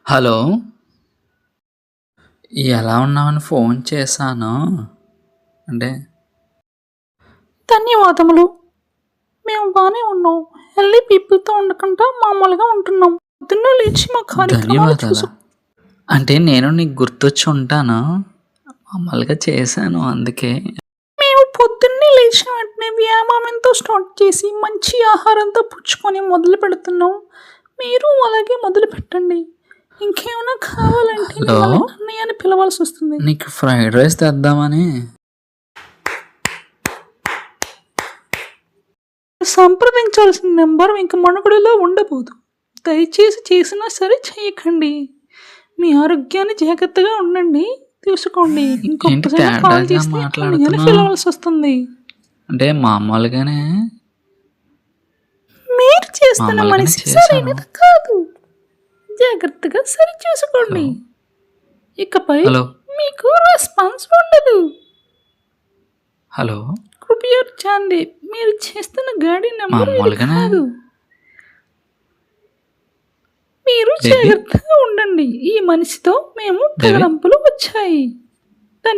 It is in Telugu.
హలో! ఎలా ఉన్నావని ఫోన్ చేశాను. అంటే ధన్యవాదములు. మేము బానే ఉన్నాం. హెల్తీ పీపుల్‌తో ఉండకుండా మామూలుగా ఉంటున్నాం. పొద్దున్నే లేచి మా కార్యక్రమాలు ధన్యవాదాలా? అంటే నేను నీకు గుర్తొచ్చి ఉంటాను. మామూలుగా చేశాను అందుకే. మేము పొద్దున్నే లేచిన వెంటనే వ్యాయామంతో స్టార్ట్ చేసి మంచి ఆహారంతో పుచ్చుకొని మొదలుపెడుతున్నాం. మీరు అలాగే మొదలుపెట్టండి. ఇంకేమైనా కావాలంటే హలో! మిమ్మల్ని అన్నయ్య అని పిలవాల్సొస్తుంది. నీకు ఫ్రైడ్ రైస్ తెద్దామని. సంప్రదించాల్సిన నంబర్ ఇంక మనుగడలో ఉండబోదు. దయచేసి చేసినా సరే చేయకండి. మీ ఆరోగ్యాన్ని జాగ్రత్తగా ఉండండి. చూసుకోండి. ఏంటి ఇంకొకసారి కాల్ తేడాగా చేస్తే అన్నయ్య అని మాట్లాడుతున్నావు? పిలవాల్సొస్తుంది. అంటే మామూలుగానే మీరు చేస్తున్న మామూలుగానే మనిషి చేశాను. సరైనది కాదు. జాగ్రత్తగా సరి చూసుకోండి. హలో! ఇకపై హలో! మీకు రెస్పాన్స్ ఉండదు. హలో! కృపయా చాండి. మీరు చేస్తున్న గాడి నెంబర్ ఇది మామూలుగానే కాదు. మీరు బేబీ జాగ్రత్తగా ఉండండి. ఈ మనిషితో మేము బేబీ తగడంపులు వచ్చాయి.